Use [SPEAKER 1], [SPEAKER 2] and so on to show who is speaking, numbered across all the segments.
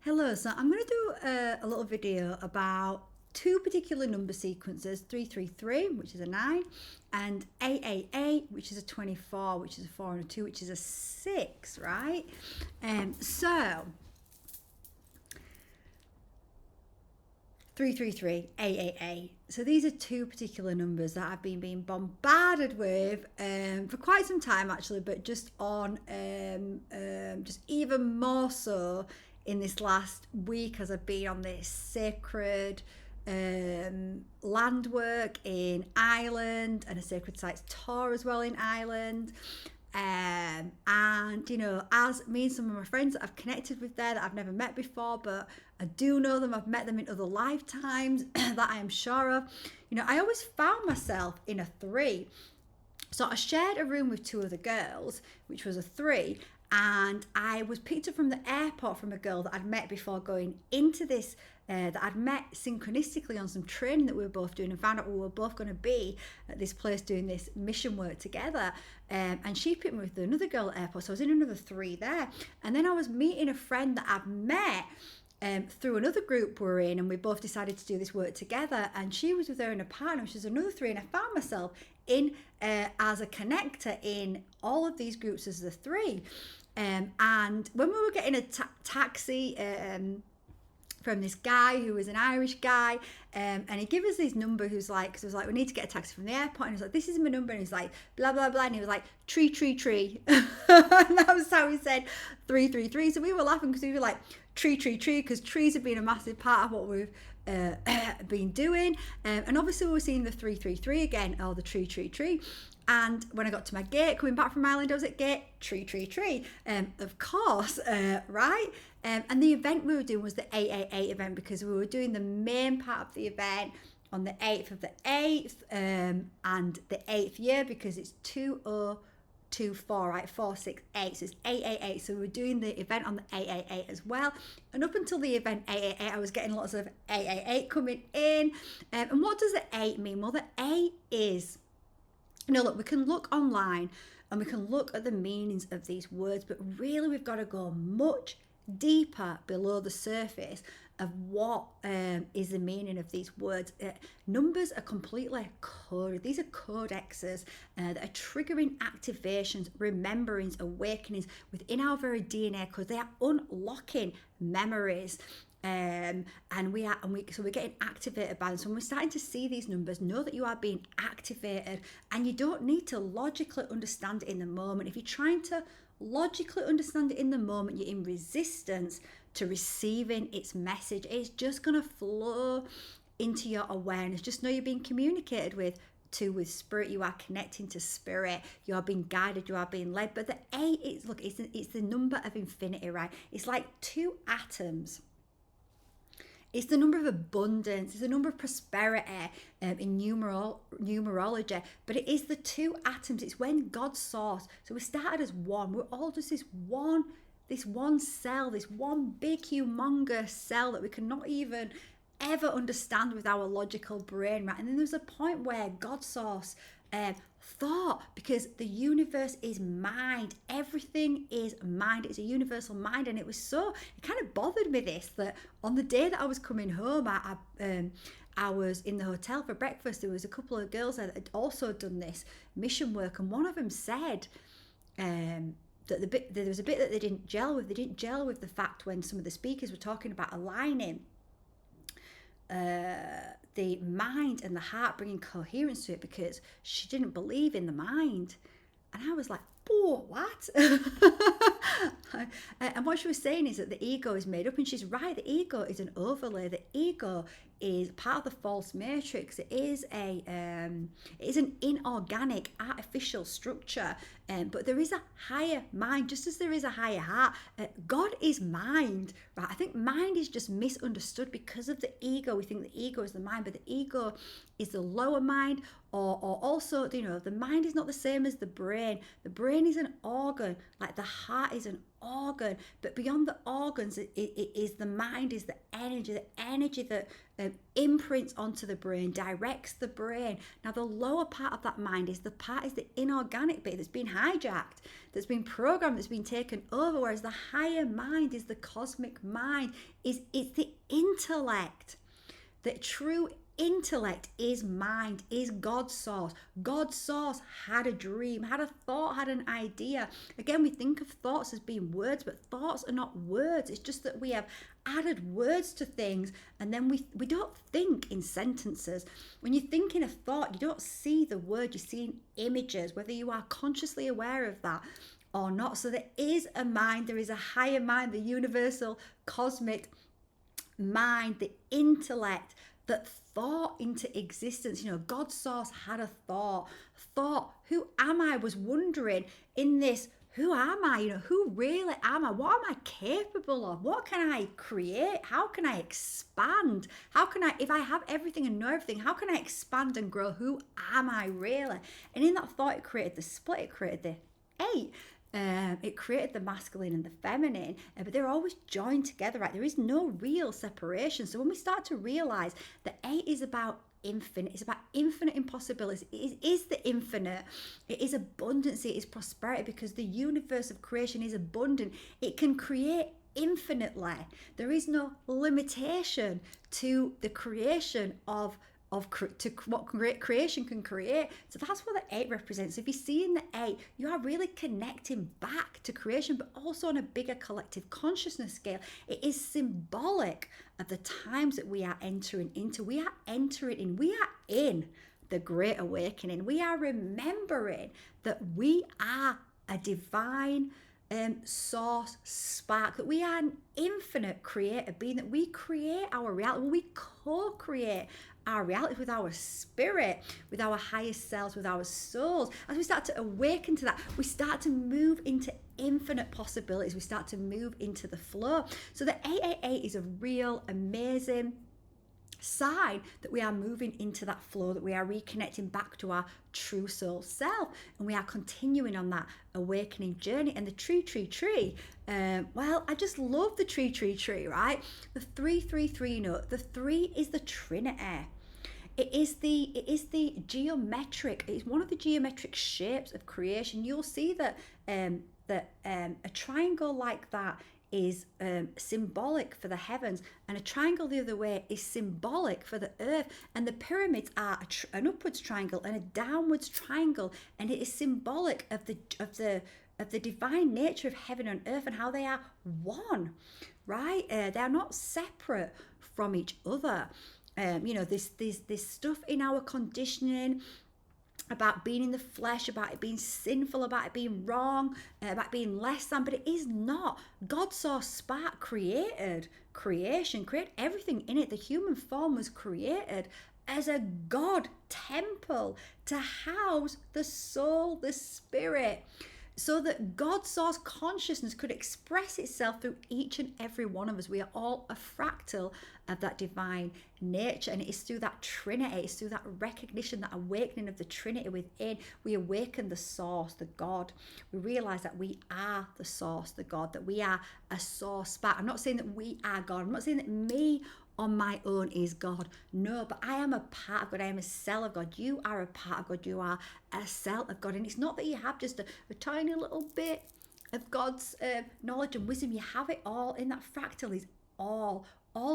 [SPEAKER 1] Hello, so I'm going to do a little video about two particular number sequences, 333, which is a 9, and 888, which is a 24, which is a 4 and a 2, which is a 6, right? So 333, 888. So these are two particular numbers that I've been being bombarded with for quite some time actually, but just just even more so in this last week as I've been on this sacred land work in Ireland and a sacred sites tour as well in Ireland. And as me and some of my friends that I've connected with there that I've never met before, but I do know them, I've met them in other lifetimes that I am sure of. I always found myself in a 3. So I shared a room with two other girls, which was a 3, and I was picked up from the airport from a girl that I'd met before going into this, that I'd met synchronistically on some training that we were both doing, and found out we were both going to be at this place doing this mission work together. And she picked me with another girl at the airport, so I was in another 3 there. And then I was meeting a friend that I've met through another group we're in, and we both decided to do this work together, and she was with her and a partner, which is another 3, and I found myself in as a connector in all of these groups as the 3. And when we were getting a taxi from this guy who was an Irish guy, and he gave us his number, who's like, because I was like, we need to get a taxi from the airport, and he was like, this is my number, and he's like, blah blah blah, and he was like, tree tree tree. And that was how he said 333. So we were laughing because we were like, tree tree tree, because trees have been a massive part of what we've been doing. And obviously we were seeing the 333 again, or the tree tree tree. And when I got to my gate coming back from Ireland, I was at gate tree tree tree, of course, right? And the event we were doing was the 888 event, because we were doing the main part of the event on the 8th of the 8th, and the 8th year, because it's 2024, right? 468, so it's 888. So we were doing the event on the 888 as well. And up until the event 888, I was getting lots of 888 coming in. And what does the 8 mean? Well, the 8 is, look, we can look online and we can look at the meanings of these words, but really we've got to go much deeper below the surface of what is the meaning of these words. Numbers are completely coded. These are codexes that are triggering activations, rememberings, awakenings within our very DNA, because they are unlocking memories. So we're getting activated by them. So when we're starting to see these numbers, know that you are being activated, and you don't need to logically understand it in the moment. If you're trying to logically understand it in the moment, you're in resistance to receiving its message. It's just going to flow into your awareness. Just know you're being communicated with spirit. You are connecting to spirit. You are being guided. You are being led. But the 8 is, look, it's the number of infinity, right? It's like 2 atoms. It's the number of abundance. It's the number of prosperity in numerology. But it is the 2 atoms. It's when God source. So we started as one. We're all just this one cell, this one big humongous cell that we cannot even ever understand with our logical brain, right? And then there's a point where God source thought, because the universe is mind, everything is mind, it's a universal mind. And it kind of bothered me this, that on the day that I was coming home, I was in the hotel for breakfast. There was a couple of girls that had also done this mission work, and one of them said that there was a bit that they didn't gel with. They didn't gel with the fact when some of the speakers were talking about aligning the mind and the heart, bringing coherence to it, because she didn't believe in the mind. And I was like, oh, what? And what she was saying is that the ego is made up, and she's right. The ego is an overlay. The ego is part of the false matrix. It is an inorganic, artificial structure. But there is a higher mind, just as there is a higher heart. God is mind, right? I think mind is just misunderstood because of the ego. We think the ego is the mind, but the ego is the lower mind, or also, the mind is not the same as the brain. The brain brain is an organ, like the heart is an organ, but beyond the organs, it is the mind, is the energy that imprints onto the brain, directs the brain. Now, the lower part of that mind is the inorganic bit that's been hijacked, that's been programmed, that's been taken over, whereas the higher mind is the cosmic mind, it's the intellect. The true intellect is mind, is God's source. God's source had a dream, had a thought, had an idea. Again, we think of thoughts as being words, but thoughts are not words. It's just that we have added words to things, and then we don't think in sentences. When you think in a thought, you don't see the word, you're seeing images, whether you are consciously aware of that or not. So there is a mind, there is a higher mind, the universal cosmic mind, the intellect that thought into existence. God's source had a thought, who am I? Was wondering in this, who am I? Who really am I? What am I capable of? What can I create? How can I expand? How can I, if I have everything and know everything, how can I expand and grow? Who am I really? And in that thought, it created the split, it created the eight. It created the masculine and the feminine, but they're always joined together, right? There is no real separation. So when we start to realize that 8 is about infinite, it's about infinite impossibilities. It is the infinite. It is abundance. It is prosperity, because the universe of creation is abundant. It can create infinitely. There is no limitation to the creation of what creation can create. So that's what the 8 represents. If you see in the 8, you are really connecting back to creation, but also on a bigger collective consciousness scale. It is symbolic of the times that we are entering into. We are in the Great Awakening. We are remembering that we are a divine source spark, that we are an infinite creator being, that we create our reality. We co-create our reality with our spirit, with our highest selves, with our souls. As we start to awaken to that, we start to move into infinite possibilities. We start to move into the flow. So the 888 is a real amazing sign that we are moving into that flow, that we are reconnecting back to our true soul self, and we are continuing on that awakening journey. And the tree, well, I just love the tree, right? The 333 note, the 3 is the Trinity. It is the geometric. It's one of the geometric shapes of creation. You'll see that a triangle like that is symbolic for the heavens, and a triangle the other way is symbolic for the earth. And the pyramids are an upwards triangle and a downwards triangle, and it is symbolic of the divine nature of heaven and earth and how they are one, right? They are not separate from each other. This stuff in our conditioning about being in the flesh, about it being sinful, about it being wrong, about being less than, but it is not. God saw spark created creation, created everything in it. The human form was created as a God temple to house the soul, the spirit, so that God's source consciousness could express itself through each and every one of us. We are all a fractal of that divine nature, and it is through that Trinity, it's through that recognition, that awakening of the Trinity within, we awaken the source, the God. We realize that we are the source, the God, that we are a source spark. I'm not saying that we are God. I'm not saying that me on my own is God. No, but I am a part of God. I am a cell of God. You are a part of God. You are a cell of God. And it's not that you have just a tiny little bit of God's knowledge and wisdom. You have it all in that fractal. Is all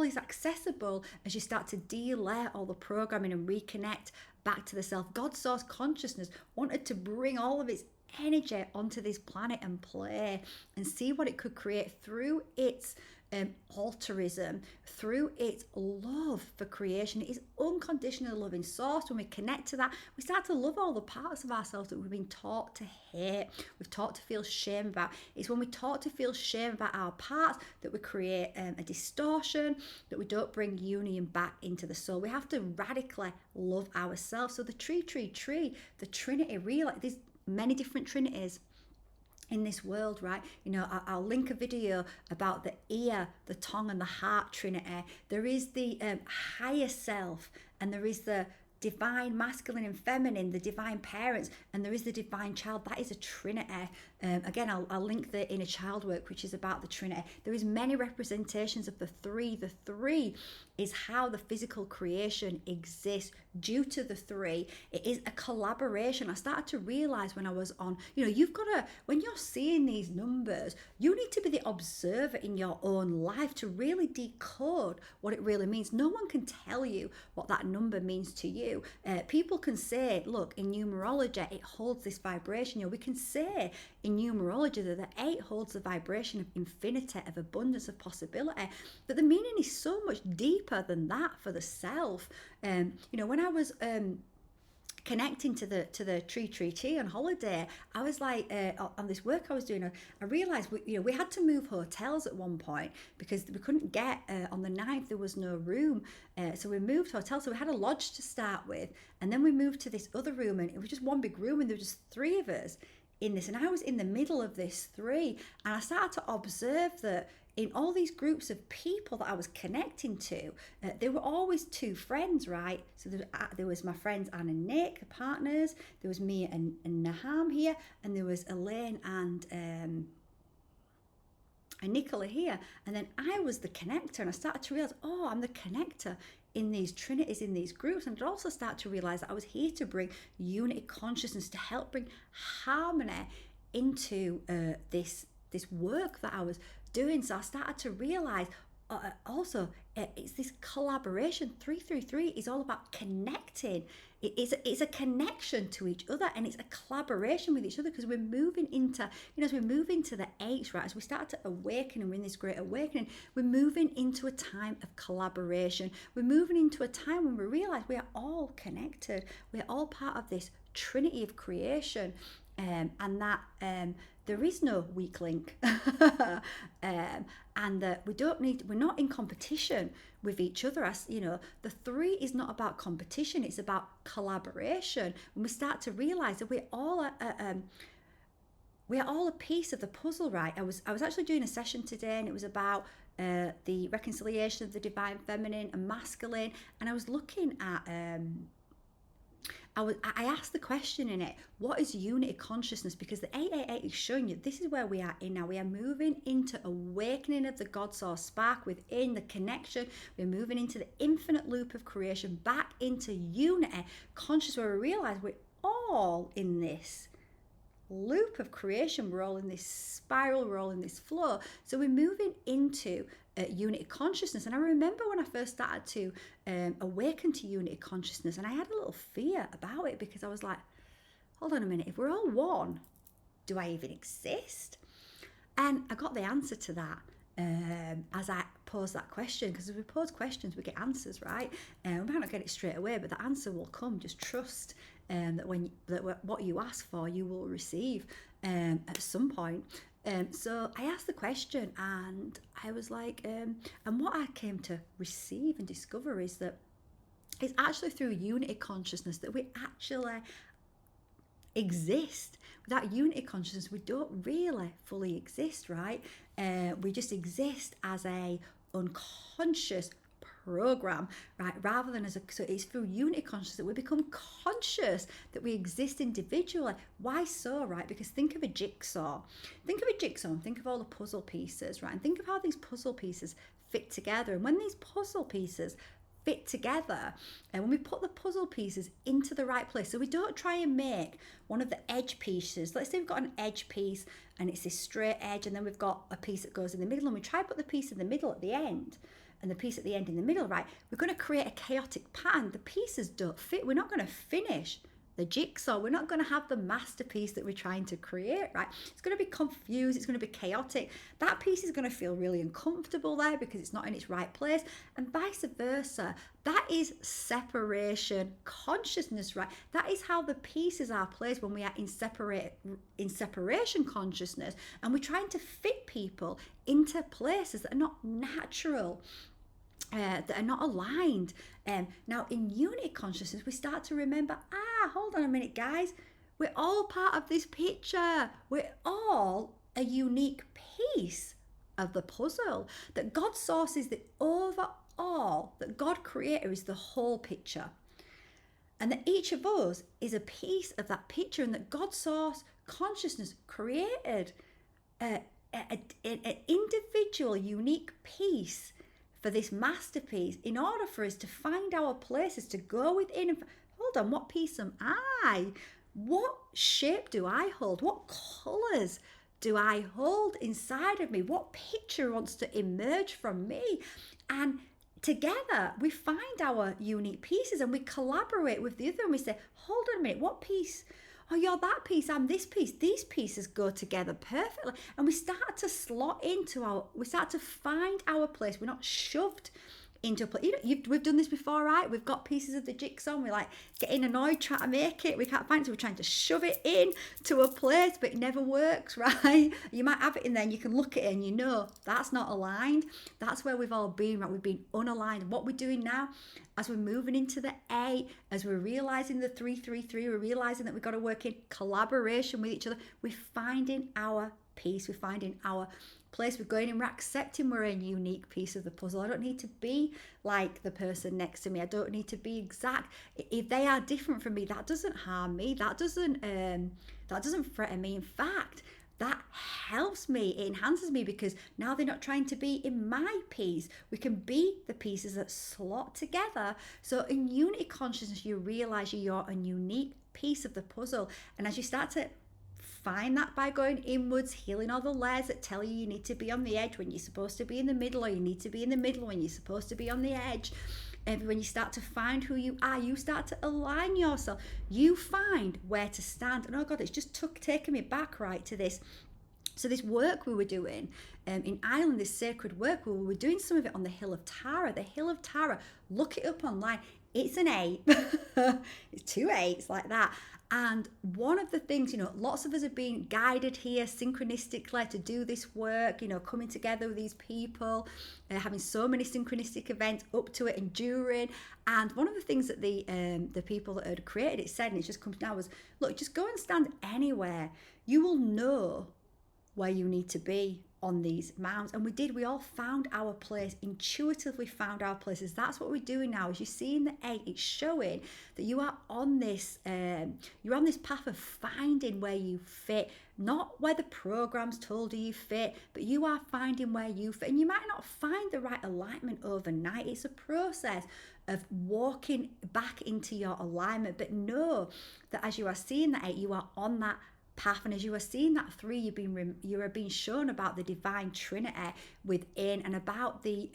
[SPEAKER 1] is accessible as you start to de-layer all the programming and reconnect back to the self. God's source consciousness wanted to bring all of its energy onto this planet and play and see what it could create through its altruism, through its love for creation. It is unconditional loving source. When we connect to that, we start to love all the parts of ourselves that we've been taught to hate, we've taught to feel shame about. It's when we taught to feel shame about our parts that we create a distortion, that we don't bring union back into the soul. We have to radically love ourselves. So the tree, the Trinity, really, there's many different Trinities in this world, right? I'll link a video about the ear, the tongue, and the heart Trinity. There is the higher self, and there is the divine masculine and feminine, the divine parents, and there is the divine child. That is a trinity. Again, I'll link the inner child work, which is about the trinity. There is many representations of the three. The three is how the physical creation exists due to the three. It is a collaboration. I started to realize when I was on, you've got to, when you're seeing these numbers, you need to be the observer in your own life to really decode what it really means. No one can tell you what that number means to you. People can say, look, in numerology, it holds this vibration. We can say in numerology that the 8 holds the vibration of infinity, of abundance, of possibility. But the meaning is so much deeper than that for the self. When I was connecting to the tree on holiday, I was like, on this work I was doing, I realized we had to move hotels at one point because we couldn't get on the 9th, there was no room, so we moved hotels. So we had a lodge to start with, and then we moved to this other room, and it was just one big room, and there were just 3 of us in this, and I was in the middle of this 3, and I started to observe that in all these groups of people that I was connecting to, there were always 2 friends, right? So there was my friends Anne and Nick, partners. There was me and Naham here, and there was Elaine and Nicola here. And then I was the connector, and I started to realize, I'm the connector in these trinities, in these groups. And I'd also start to realize that I was here to bring unity consciousness, to help bring harmony into this work that I was doing. So I started to realize also it's this collaboration. 333 is all about connecting. It's a connection to each other, and it's a collaboration with each other, because we're moving into, as we move into the 8, right, as we start to awaken, and we're in this great awakening, we're moving into a time of collaboration. We're moving into a time when we realize we are all connected. We're all part of this trinity of creation, and that there is no weak link, and that we're not in competition with each other. As the 3 is not about competition, it's about collaboration. When we start to realize that we're all a piece of the puzzle, right? I was actually doing a session today, and it was about the reconciliation of the divine feminine and masculine, and I was looking at I asked the question in it, what is unity consciousness? Because the 888 is showing you this is where we are in now. We are moving into awakening of the God source spark within, the connection. We're moving into the infinite loop of creation, back into unity conscious, where we realize we're all in this loop of creation. We're all in this spiral, we're all in this flow. So we're moving into unity consciousness. And I remember when I first started to awaken to unity consciousness, and I had a little fear about it, because I was like, hold on a minute, if we're all one, do I even exist? And I got the answer to that as I posed that question, because as we pose questions, we get answers, right? We might not get it straight away, but the answer will come. Just trust that what you ask for, you will receive at some point. So I asked the question, and I was like, and what I came to receive and discover is that it's actually through unity consciousness that we actually exist. Without unity consciousness, we don't really fully exist, right? We just exist as a unconscious program, right? Rather than so it's through unity consciousness that we become conscious that we exist individually. Why so, right? Because think of a jigsaw. Think of a jigsaw and think of all the puzzle pieces, right? And think of how these puzzle pieces fit together. And when these puzzle pieces fit together, and when we put the puzzle pieces into the right place, so we don't try and make one of the edge pieces. Let's say we've got an edge piece and it's this straight edge, and then we've got a piece that goes in the middle, and we try to put the piece in the middle at the end and the piece at the end in the middle, right? We're going to create a chaotic pattern. The pieces don't fit. We're not going to finish the jigsaw. We're not going to have the masterpiece that we're trying to create, right? It's going to be confused. It's going to be chaotic. That piece is going to feel really uncomfortable there because it's not in its right place, and vice versa. That is separation consciousness, right? That is how the pieces are placed when we are in separation consciousness, and we're trying to fit people into places that are not natural. That are not aligned. Now in unity consciousness, we start to remember, hold on a minute, guys, we're all part of this picture. We're all a unique piece of the puzzle. That God source is the overall, that God creator is the whole picture. and that each of us is a piece of that picture, and that God's source consciousness created an individual, unique piece for this masterpiece in order for us to find our places, to go within and hold on, what piece am I? What shape do I hold? What colours do I hold inside of me? What picture wants to emerge from me? And together we find our unique pieces, and we collaborate with the other, and we say, hold on a minute, what piece? Oh, you're that piece, I'm this piece. These pieces go together perfectly. And we start to slot into we start to find our place. We're not shoved into a place. We've done this before, right? We've got pieces of the jigsaw and we're like getting annoyed trying to make it. We can't find it, so we're trying to shove it in to a place, but it never works, right? You might have it in there and you can look at it and you know that's not aligned. That's where we've all been, right? We've been unaligned. What we're doing now, as we're moving into the 8, as we're realizing the 333, we're realizing that we've got to work in collaboration with each other. We're finding our peace. We're finding our place. We're going and we're accepting we're a unique piece of the puzzle. I don't need to be like the person next to me. I don't need to be exact. If they are different from me, that doesn't harm me. That doesn't threaten me. In fact, that helps me. It enhances me, because now they're not trying to be in my piece. We can be the pieces that slot together. So in unity consciousness, you realize you're a unique piece of the puzzle. And as you start to find that by going inwards, healing all the layers that tell you need to be on the edge when you're supposed to be in the middle, or you need to be in the middle when you're supposed to be on the edge. And when you start to find who you are, you start to align yourself. You find where to stand. And oh God, it's just taken me back right to this. So this work we were doing in Ireland, this sacred work, we were doing some of it on the Hill of Tara. The Hill of Tara, look it up online. It's an 8. It's 2 8s like that. And one of the things, lots of us are being guided here synchronistically to do this work, coming together with these people, having so many synchronistic events up to it and during. And one of the things that the people that had created it said, and it just comes now, was, look, just go and stand anywhere. You will know where you need to be on these mounds. And we all found our place, intuitively found our places. That's what we're doing now. As you see in the 8, it's showing that you are on this path of finding where you fit, not where the program's told you fit, but you are finding where you fit. And you might not find the right alignment overnight. It's a process of walking back into your alignment, but know that as you are seeing the 8, you are on that path. And as you are seeing that 3, you are being shown about the divine Trinity within, and about the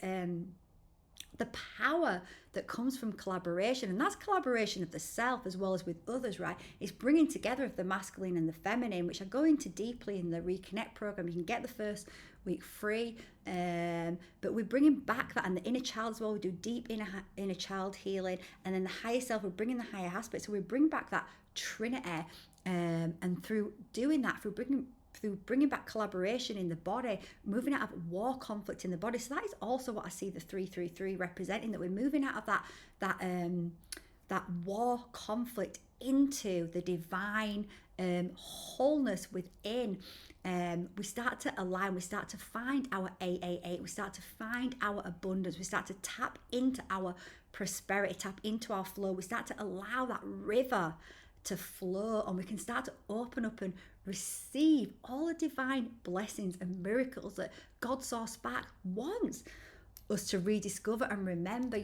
[SPEAKER 1] power that comes from collaboration. And that's collaboration of the self as well as with others, right? It's bringing together of the masculine and the feminine, which I go into deeply in the Reconnect program. You can get the first week free, but we're bringing back that, and the inner child as well. We do deep inner child healing, and then the higher self, we're bringing the higher aspect. So we bring back that Trinity, and through doing that, through bringing back collaboration in the body, moving out of war, conflict in the body. So that is also what I see the 333 representing, that we're moving out of that war, conflict into the divine wholeness within. We start to align, we start to find our 888, we start to find our abundance, we start to tap into our prosperity, tap into our flow, we start to allow that river to flow, and we can start to open up and receive all the divine blessings and miracles that God Source Spark wants us to rediscover and remember.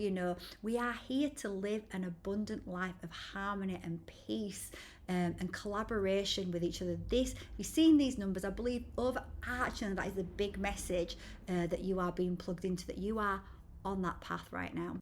[SPEAKER 1] We are here to live an abundant life of harmony and peace, and collaboration with each other. You're seeing these numbers, I believe, overarching, that is the big message that you are being plugged into, that you are on that path right now.